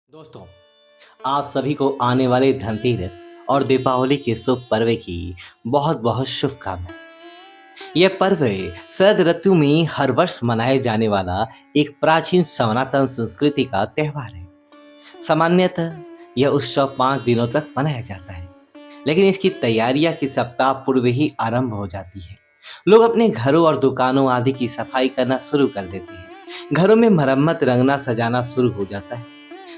दोस्तों, आप सभी को आने वाले धनतेरस और दीपावली के शुभ पर्व की बहुत बहुत शुभकामनाएं। यह पर्व शरद ऋतु में हर वर्ष मनाए जाने वाला एक प्राचीन सनातन संस्कृति का त्योहार है। सामान्यतः यह उत्सव 5 दिनों तक मनाया जाता है, लेकिन इसकी तैयारियां की सप्ताह पूर्व ही आरंभ हो जाती है। लोग अपने घरों और दुकानों आदि की सफाई करना शुरू कर देते हैं। घरों में मरम्मत, रंगना सजाना शुरू हो जाता है।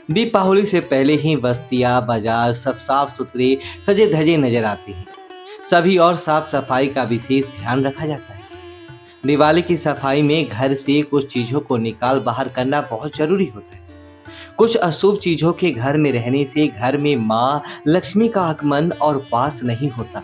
दीपावली से पहले ही बस्तियां, बाजार सब साफ सुथरे, सजे धजे नजर आते हैं। सभी और साफ सफाई का विशेष ध्यान रखा जाता है। दिवाली की सफाई में घर से कुछ चीजों को निकाल बाहर करना बहुत जरूरी होता है। कुछ अशुभ चीजों के घर में रहने से घर में माँ लक्ष्मी का आगमन और वास नहीं होता।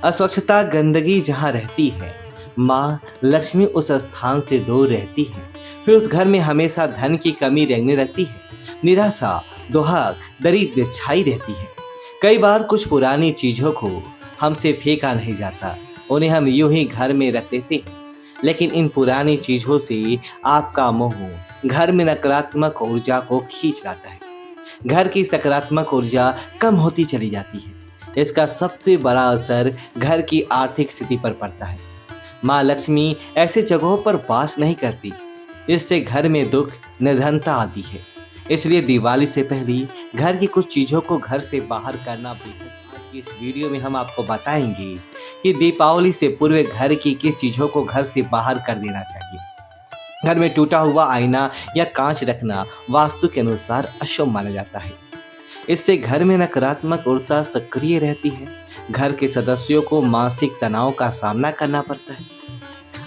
अस्वच्छता, गंदगी जहाँ रहती है, माँ लक्ष्मी उस स्थान से दूर रहती है। फिर उस घर में हमेशा धन की कमी रहने लगती है। निराशा, दुहक, दरिद्र छाई रहती है। कई बार कुछ पुरानी चीजों को हमसे फेंका नहीं जाता, उन्हें हम यूं ही घर में रख देते हैं। लेकिन इन पुरानी चीजों से आपका मोह घर में नकारात्मक ऊर्जा को खींच लाता है। घर की सकारात्मक ऊर्जा कम होती चली जाती है। इसका सबसे बड़ा असर घर की आर्थिक स्थिति पर पड़ता है। माँ लक्ष्मी ऐसे जगहों पर वास नहीं करती। इससे घर में दुख, निर्धनता आती है। इसलिए दिवाली से पहले घर की कुछ चीज़ों को घर से बाहर करना बेहतर। आज की इस वीडियो में हम आपको बताएंगे कि दीपावली से पूर्व घर की किस चीज़ों को घर से बाहर कर देना चाहिए। घर में टूटा हुआ आईना या कांच रखना वास्तु के अनुसार अशुभ माना जाता है। इससे घर में नकारात्मक ऊर्जा सक्रिय रहती है। घर के सदस्यों को मानसिक तनाव का सामना करना पड़ता है।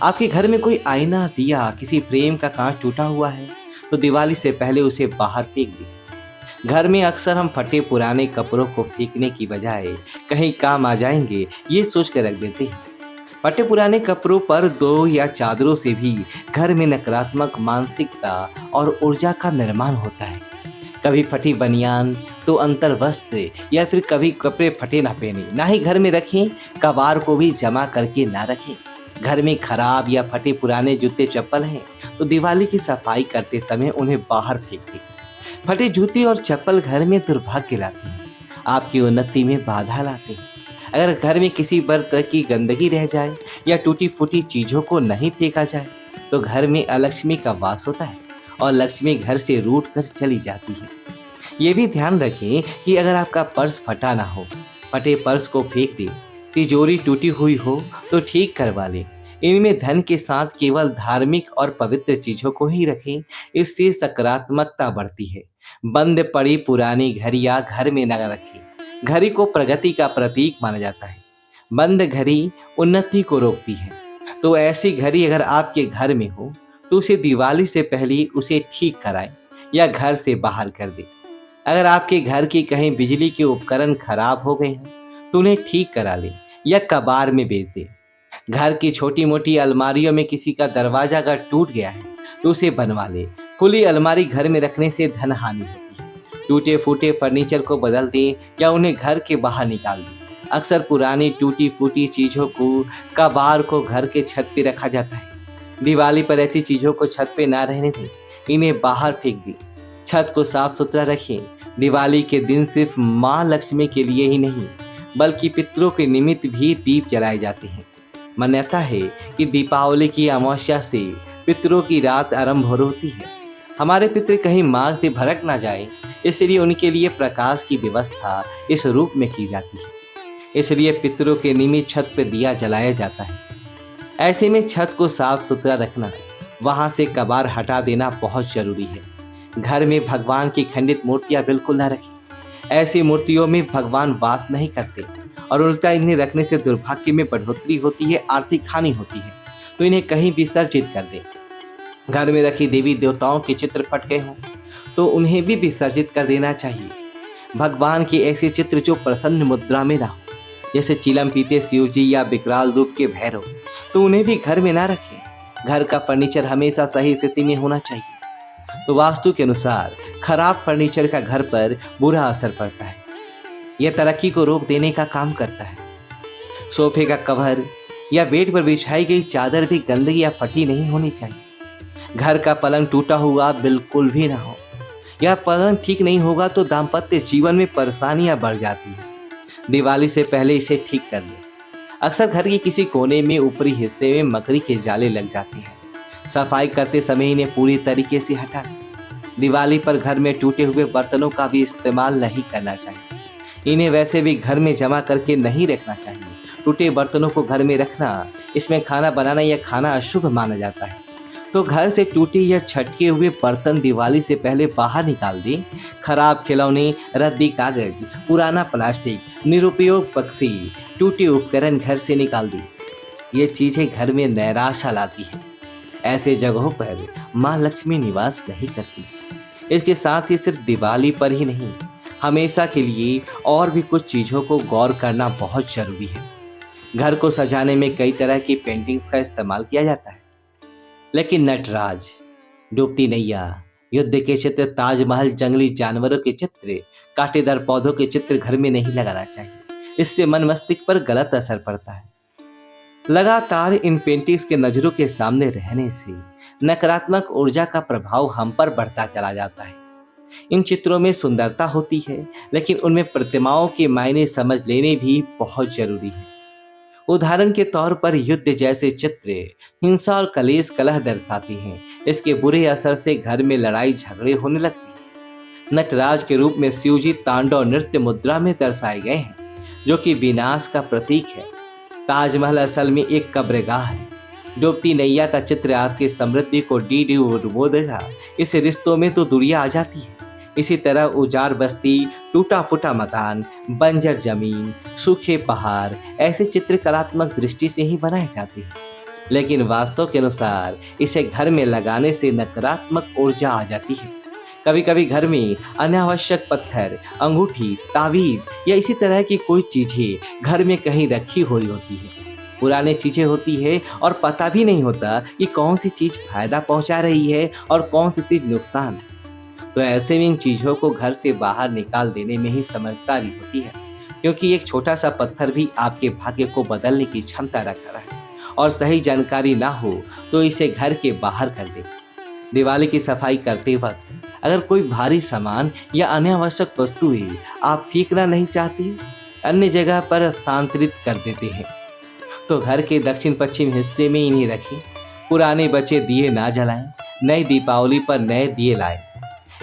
आपके घर में कोई आईना, दिया, किसी फ्रेम का कांच टूटा हुआ है तो दिवाली से पहले उसे बाहर फेंक दें। घर में अक्सर हम फटे पुराने कपड़ों को फेंकने की बजाय कहीं काम आ जाएंगे ये सोच कर रख देते हैं। फटे पुराने कपड़ों पर दो या चादरों से भी घर में नकारात्मक मानसिकता और ऊर्जा का निर्माण होता है। कभी फटी बनियान तो अंतर वस्त्र या फिर कभी कपड़े फटे ना पहने, ना ही घर में रखें। कबार को भी जमा करके ना रखें। घर में खराब या फटे पुराने जूते चप्पल हैं तो दिवाली की सफाई करते समय उन्हें बाहर फेंक दें। फटे जूते और चप्पल घर में दुर्भाग्य लाते हैं, आपकी उन्नति में बाधा लाते हैं। अगर घर में किसी बर्तन की गंदगी रह जाए या टूटी फूटी चीजों को नहीं फेंका जाए तो घर में अलक्ष्मी का वास होता है और लक्ष्मी घर से रूठ कर चली जाती है। ये भी ध्यान रखें कि अगर आपका पर्स फटा ना हो, फटे पर्स को फेंक दें। तिजोरी टूटी हुई हो तो ठीक करवा लें। इनमें धन के साथ केवल धार्मिक और पवित्र चीजों को ही रखें। इससे सकारात्मकता बढ़ती है। बंद पड़ी पुरानी घड़ियां घर में न रखें। घड़ी को प्रगति का प्रतीक माना जाता है। बंद घड़ी उन्नति को रोकती है। तो ऐसी घड़ी अगर आपके घर में हो तो उसे दिवाली से पहले उसे ठीक कराएं या घर से बाहर कर दें। अगर आपके घर की कहीं बिजली के उपकरण खराब हो गए हैं तो उन्हें ठीक करा लें या कबाड़ में बेच दें। घर की छोटी मोटी अलमारियों में किसी का दरवाजा अगर टूट गया है तो उसे बनवा लें। खुली अलमारी घर में रखने से धन हानि होती है। टूटे फूटे फर्नीचर को बदल दें या उन्हें घर के बाहर निकाल दें। अक्सर पुरानी टूटी फूटी चीज़ों को, कबाड़ को घर के छत पे रखा जाता है। दिवाली पर ऐसी चीज़ों को छत पे ना रहने दें, इन्हें बाहर फेंक दें। छत को साफ सुथरा रखें। दिवाली के दिन सिर्फ माँ लक्ष्मी के लिए ही नहीं बल्कि पितरों के निमित्त भी दीप जलाए जाते हैं। मान्यता है कि दीपावली की अमावस्या से पितरों की रात आरंभ होती है। हमारे पितृ कहीं मार्ग से भटक ना जाए, इसलिए उनके लिए प्रकाश की व्यवस्था इस रूप में की जाती है। इसलिए पितरों के निमित्त छत पर दिया जलाया जाता है। ऐसे में छत को साफ सुथरा रखना, वहां से कबाड़ हटा देना बहुत जरूरी है। घर में भगवान की खंडित मूर्तियां बिल्कुल न रखें। ऐसी मूर्तियों में भगवान वास नहीं करते और उल्टा इन्हें रखने से दुर्भाग्य में बढ़ोतरी होती है, आर्थिक हानि होती है। तो इन्हें कहीं विसर्जित कर दें। घर में रखी देवी देवताओं के चित्र फट गए हों तो उन्हें भी विसर्जित कर देना चाहिए। भगवान के ऐसे चित्र जो प्रसन्न मुद्रा में ना हो, जैसे चिलम पीते शिव जी या विकराल रूप के भैरव, तो उन्हें भी घर में ना रखें। घर का फर्नीचर हमेशा सही स्थिति में होना चाहिए। तो वास्तु के अनुसार खराब फर्नीचर का घर पर बुरा असर पड़ता है। यह तरक्की को रोक देने का काम करता है। सोफे का कवर या बेड पर बिछाई गई चादर भी गंदगी या फटी नहीं होनी चाहिए। घर का पलंग टूटा हुआ बिल्कुल भी ना हो। यह पालन ठीक नहीं होगा तो दाम्पत्य जीवन में परेशानियां बढ़ जाती है। दिवाली से पहले इसे ठीक कर लें। अक्सर घर के किसी कोने में ऊपरी हिस्से में मकड़ी के जाले लग जाते हैं। सफाई करते समय इन्हें पूरी तरीके से हटा दें। दिवाली पर घर में टूटे हुए बर्तनों का भी इस्तेमाल नहीं करना चाहिए। इन्हें वैसे भी घर में जमा करके नहीं रखना चाहिए। टूटे बर्तनों को घर में रखना, इसमें खाना बनाना या खाना अशुभ माना जाता है। तो घर से टूटे या छटके हुए बर्तन दिवाली से पहले बाहर निकाल दें। खराब खिलौने, रद्दी कागज, पुराना प्लास्टिक, निरुपयोग पक्षी, टूटे उपकरण घर से निकाल दें। ये चीजें घर में नैराशा लाती हैं। ऐसे जगहों पर माँ लक्ष्मी निवास नहीं करती। इसके साथ ही सिर्फ दिवाली पर ही नहीं, हमेशा के लिए और भी कुछ चीज़ों को गौर करना बहुत जरूरी है। घर को सजाने में कई तरह की पेंटिंग्स का इस्तेमाल किया जाता है, लेकिन नटराज, डूबती नैया, युद्ध के चित्र, ताजमहल, जंगली जानवरों के चित्र, कांटेदार पौधों के चित्र घर में नहीं लगाना चाहिए। इससे मन मस्तिष्क पर गलत असर पड़ता है। लगातार इन पेंटिंग्स के नजरों के सामने रहने से नकारात्मक ऊर्जा का प्रभाव हम पर बढ़ता चला जाता है। इन चित्रों में सुंदरता होती है, लेकिन उनमें प्रतिमाओं के मायने समझ लेने भी बहुत जरूरी है। उदाहरण के तौर पर युद्ध जैसे चित्र हिंसा और कलेश कलह दर्शाती हैं। इसके बुरे असर से घर में लड़ाई झगड़े होने लगते हैं। नटराज के रूप में शिवजी तांडव नृत्य मुद्रा में दर्शाए गए हैं, जो कि विनाश का प्रतीक है। ताजमहल असल में एक कब्रगाह है। डूबती नैया का चित्र आपकी समृद्धि को डुबो देगा। इस रिश्तों में तो दुनिया आ जाती है। इसी तरह उजाड़ बस्ती, टूटा फूटा मकान, बंजर जमीन, सूखे पहाड़, ऐसे चित्र कलात्मक दृष्टि से ही बनाए जाते हैं, लेकिन वास्तव के अनुसार इसे घर में लगाने से नकारात्मक ऊर्जा आ जाती है। कभी कभी घर में अनावश्यक पत्थर, अंगूठी, तावीज या इसी तरह की कोई चीजें घर में कहीं रखी हुई होती है। पुरानी चीजें होती है और पता भी नहीं होता कि कौन सी चीज फायदा पहुंचा रही है और कौन सी चीज नुकसान। तो ऐसे में इन चीजों को घर से बाहर निकाल देने में ही समझदारी होती है, क्योंकि एक छोटा सा पत्थर भी आपके भाग्य को बदलने की क्षमता रखता है। और सही जानकारी ना हो तो इसे घर के बाहर कर दे। दिवाली की सफाई करते वक्त अगर कोई भारी सामान या अनावश्यक वस्तुएं आप फेंकना नहीं चाहते, अन्य जगह पर स्थानांतरित कर देते हैं, तो घर के दक्षिण पश्चिम हिस्से में इन्हें रखें। पुराने बचे दिए ना जलाएं, नई दीपावली पर नए दिए लाएं।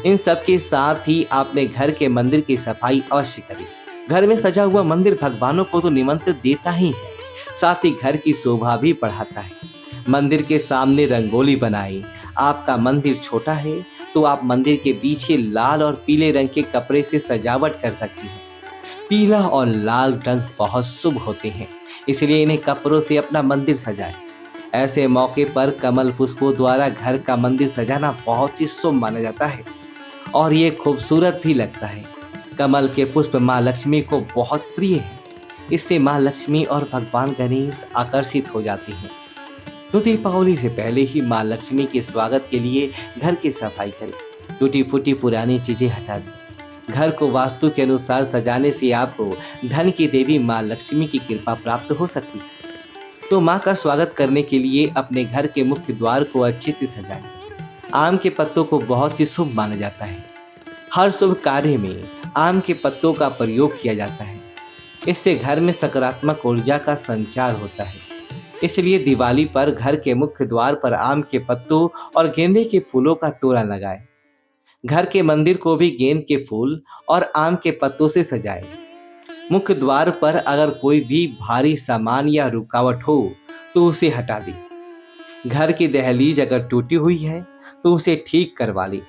इन सब के साथ ही आपने घर के मंदिर की सफाई अवश्य करें। घर में सजा हुआ मंदिर भगवानों को तो निमंत्रण देता ही है, साथ ही घर की शोभा भी बढ़ाता है। मंदिर के सामने रंगोली बनाएं। आपका मंदिर छोटा है तो आप मंदिर के पीछे लाल और पीले रंग के कपड़े से सजावट कर सकती हैं। पीला और लाल रंग बहुत शुभ होते हैं, इसलिए इन्हें कपड़ों से अपना मंदिर सजाएं। ऐसे मौके पर कमल पुष्पों द्वारा घर का मंदिर सजाना बहुत ही शुभ माना जाता है और ये खूबसूरत भी लगता है। कमल के पुष्प माँ लक्ष्मी को बहुत प्रिय है। इससे माँ लक्ष्मी और भगवान गणेश आकर्षित हो जाते हैं। तो दीपावली से पहले ही माँ लक्ष्मी के स्वागत के लिए घर की सफाई करें। टूटी फूटी पुरानी चीजें हटा दें। घर को वास्तु के अनुसार सजाने से आपको धन की देवी माँ लक्ष्मी की कृपा प्राप्त हो सकती है। तो माँ का स्वागत करने के लिए अपने घर के मुख्य द्वार को अच्छे से सजाएं। आम के पत्तों को बहुत ही शुभ माना जाता है। हर शुभ कार्य में आम के पत्तों का प्रयोग किया जाता है। इससे घर में सकारात्मक ऊर्जा का संचार होता है। इसलिए दिवाली पर घर के मुख्य द्वार पर आम के पत्तों और गेंदे के फूलों का तोरण लगाएं। घर के मंदिर को भी गेंद के फूल और आम के पत्तों से सजाएं। मुख्य द्वार पर अगर कोई भी भारी सामान या रुकावट हो तो उसे हटा दें। घर की दहलीज अगर टूटी हुई है तो उसे ठीक करवा लें।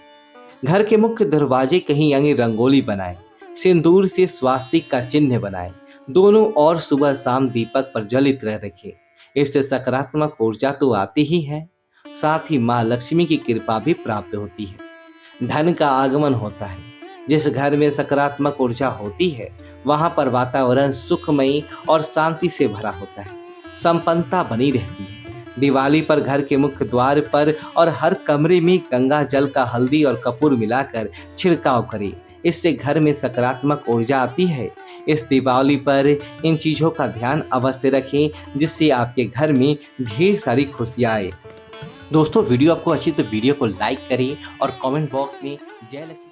घर के मुख्य दरवाजे कहीं आगे रंगोली बनाएं। सिंदूर से स्वास्तिक का चिन्ह बनाएं। दोनों और सुबह शाम दीपक प्रज्वलित रखें। इससे सकारात्मक ऊर्जा तो आती ही है, साथ ही माँ लक्ष्मी की कृपा भी प्राप्त होती है। धन का आगमन होता है। जिस घर में सकारात्मक ऊर्जा होती है वहां पर वातावरण सुखमयी और शांति से भरा होता है। संपन्नता बनी रहती है। दिवाली पर घर के मुख्य द्वार पर और हर कमरे में गंगा जल का हल्दी और कपूर मिलाकर छिड़काव करें। इससे घर में सकारात्मक ऊर्जा आती है। इस दिवाली पर इन चीज़ों का ध्यान अवश्य रखें, जिससे आपके घर में ढेर सारी खुशियाँ आए। दोस्तों, वीडियो आपको अच्छी तो वीडियो को लाइक करें और कमेंट बॉक्स में जय लक्ष्मी